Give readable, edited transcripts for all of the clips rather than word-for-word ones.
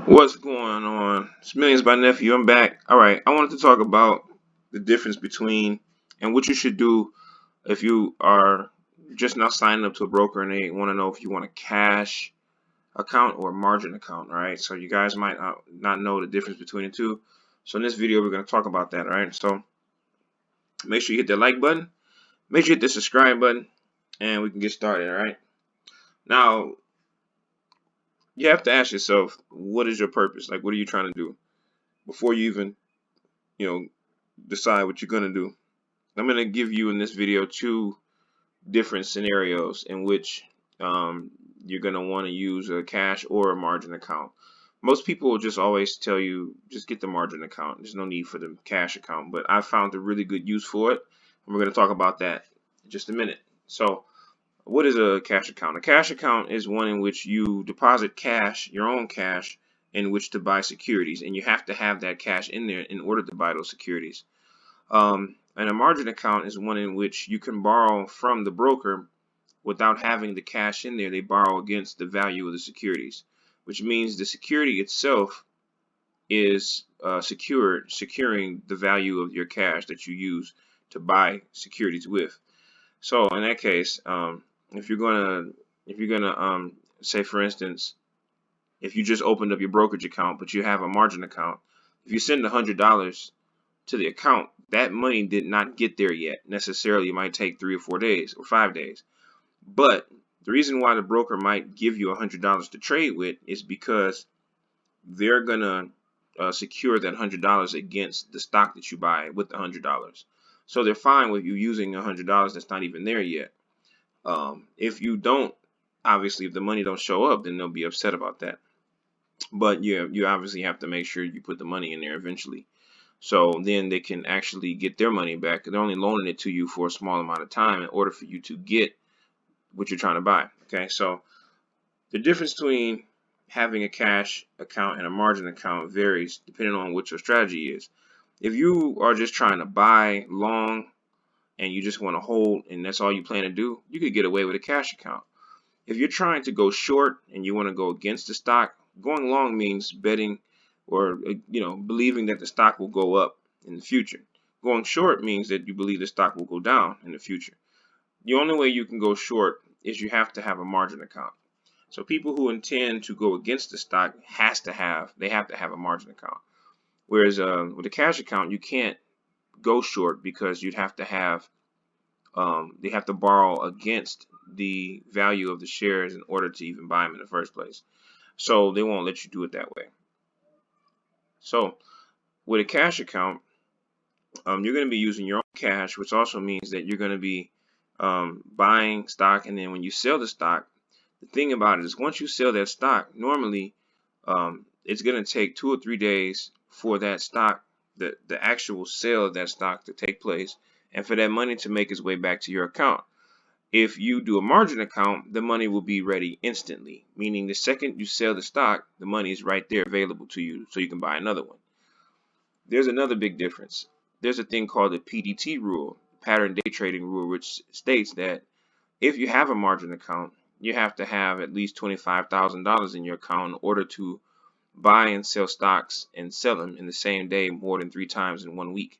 What's going on? It's Millions by Nephew. I'm back. All right, I wanted to talk about the difference between and what you should do if you are just now signing up to a broker and they want to know if you want a cash account or a margin account, right? So you guys might not know the difference between the two. So in this video, we're going to talk about that, all right? So make sure you hit the like button, make sure you hit the subscribe button, and we can get started, all right? Now, you have to ask yourself, what is your purpose? Like, what are you trying to do before you even, you know, decide what you're going to do. I'm going to give you in this video two different scenarios in which you're going to want to use a cash or a margin account. Most people will just always tell you, just get the margin account. There's no need for the cash account, but I found a really good use for it. And we're going to talk about that in just a minute. So what is a cash account? A cash account is one in which you deposit cash, your own cash, in which to buy securities. And you have to have that cash in there in order to buy those securities. And a margin account is one in which you can borrow from the broker without having the cash in there. They borrow against the value of the securities, which means the security itself is securing the value of your cash that you use to buy securities with. So in that case, if you're gonna say, for instance, if you just opened up your brokerage account but you have a margin account, if you send $100 to the account, that money did not get there yet. Necessarily, it might take 3 or 4 days or 5 days. But the reason why the broker might give you $100 to trade with is because they're gonna secure that $100 against the stock that you buy with the $100. So they're fine with you using $100 that's not even there yet. If you don't, obviously, if the money don't show up, then they'll be upset about that. But you obviously have to make sure you put the money in there eventually. So then they can actually get their money back. They're only loaning it to you for a small amount of time in order for you to get what you're trying to buy. Okay, so the difference between having a cash account and a margin account varies depending on what your strategy is. If you are just trying to buy long and you just want to hold and that's all you plan to do, you could get away with a cash account. If you're trying to go short and you want to go against the stock, going long means betting or believing that the stock will go up in the future. Going short means that you believe the stock will go down in the future. The only way you can go short is you have to have a margin account. So people who intend to go against the stock have to have a margin account. Whereas with a cash account, you can't go short because you'd have to have they have to borrow against the value of the shares in order to even buy them in the first place. So they won't let you do it that way. So with a cash account, you're going to be using your own cash, which also means that you're going to be buying stock, and then when you sell the stock, the thing about it is once you sell that stock, normally it's going to take 2 or 3 days for that stock, the actual sale of that stock to take place, and for that money to make its way back to your account. If you do a margin account, the money will be ready instantly, meaning the second you sell the stock, the money is right there available to you so you can buy another one. There's another big difference. There's a thing called the PDT rule, pattern day trading rule, which states that if you have a margin account, you have to have at least $25,000 in your account in order to buy and sell stocks and sell them in the same day more than 3 times in 1 week.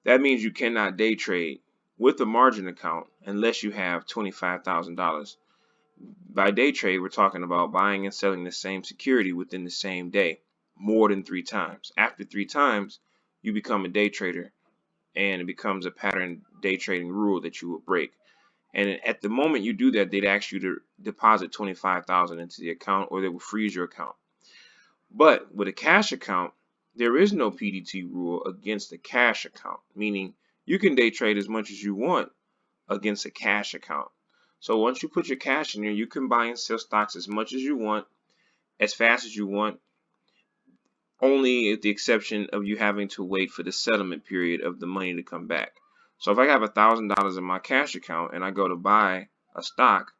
That means you cannot day trade with a margin account unless you have $25,000. By day trade, we're talking about buying and selling the same security within the same day more than 3 times. After 3 times, you become a day trader and it becomes a pattern day trading rule that you will break. And at the moment you do that, they'd ask you to deposit $25,000 into the account or they will freeze your account. But with a cash account, there is no PDT rule against a cash account, meaning you can day trade as much as you want against a cash account. So once you put your cash in there, you can buy and sell stocks as much as you want, as fast as you want, only at the exception of you having to wait for the settlement period of the money to come back. So if I have $1,000 in my cash account and I go to buy a stock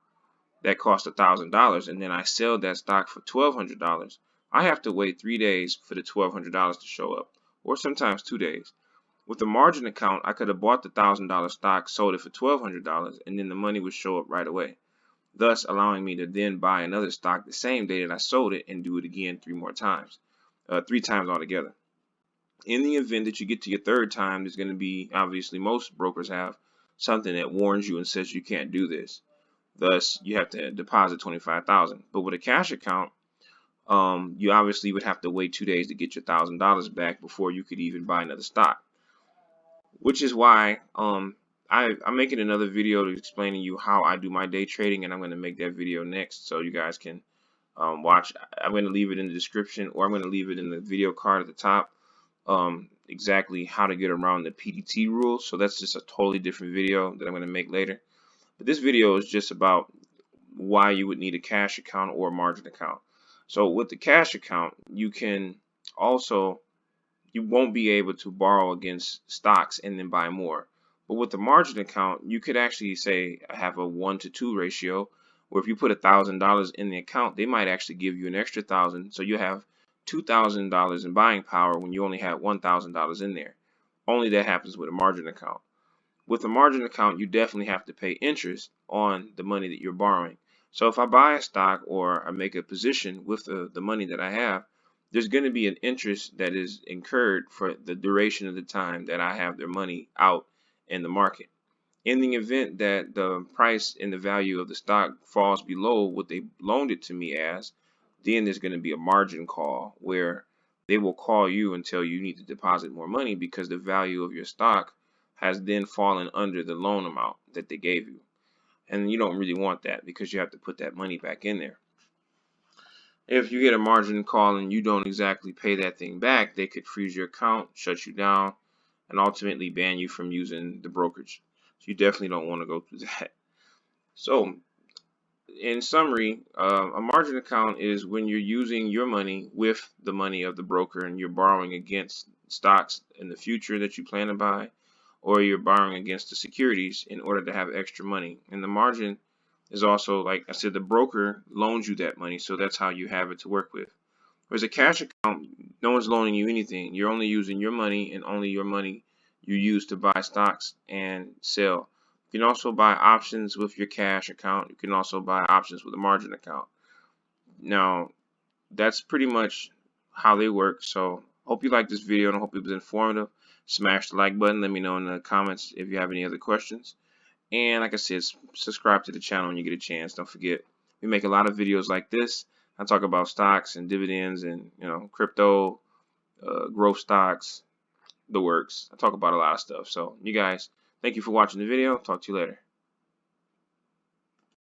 that costs $1,000 and then I sell that stock for $1,200, I have to wait 3 days for the $1,200 to show up, or sometimes 2 days. With the margin account, I could have bought the $1,000 stock, sold it for $1,200, and then the money would show up right away. thus allowing me to then buy another stock the same day that I sold it and do it again 3 times altogether. In the event that you get to your third time, there's going to be, obviously most brokers have something that warns you and says you can't do this. Thus, you have to deposit 25,000. But with a cash account, you obviously would have to wait 2 days to get your $1,000 back before you could even buy another stock. Which is why I'm making another video to explaining you how I do my day trading, and I'm going to make that video next so you guys can watch. I'm going to leave it in the description, or I'm going to leave it in the video card at the top. Exactly how to get around the PDT rules. So that's just a totally different video that I'm going to make later. But this video is just about why you would need a cash account or a margin account. So with the cash account, you won't be able to borrow against stocks and then buy more. But with the margin account, you could actually say have a 1-to-2 ratio, where if you put $1,000 in the account, they might actually give you an extra 1,000, so you have $2,000 in buying power when you only have $1,000 in there. Only that happens with a margin account. With a margin account, you definitely have to pay interest on the money that you're borrowing. So if I buy a stock or I make a position with the money that I have, there's going to be an interest that is incurred for the duration of the time that I have their money out in the market. In the event that the price and the value of the stock falls below what they loaned it to me as, then there's going to be a margin call where they will call you and tell you need to deposit more money because the value of your stock has then fallen under the loan amount that they gave you. And you don't really want that because you have to put that money back in there. If you get a margin call and you don't exactly pay that thing back, they could freeze your account, shut you down, and ultimately ban you from using the brokerage. So you definitely don't want to go through that. So in summary, a margin account is when you're using your money with the money of the broker and you're borrowing against stocks in the future that you plan to buy, or you're borrowing against the securities in order to have extra money. And the margin is also, like I said, the broker loans you that money, so that's how you have it to work with. Whereas a cash account, no one's loaning you anything. You're only using your money, and only your money you use to buy stocks and sell. You can also buy options with your cash account. You can also buy options with a margin account. Now, that's pretty much how they work. So, hope you liked this video and I hope it was informative. Smash the like button. Let me know in the comments if you have any other questions. And like I said, subscribe to the channel when you get a chance. Don't forget, we make a lot of videos like this. I talk about stocks and dividends and crypto, growth stocks, the works. I talk about a lot of stuff. So you guys, thank you for watching the video. Talk to you later.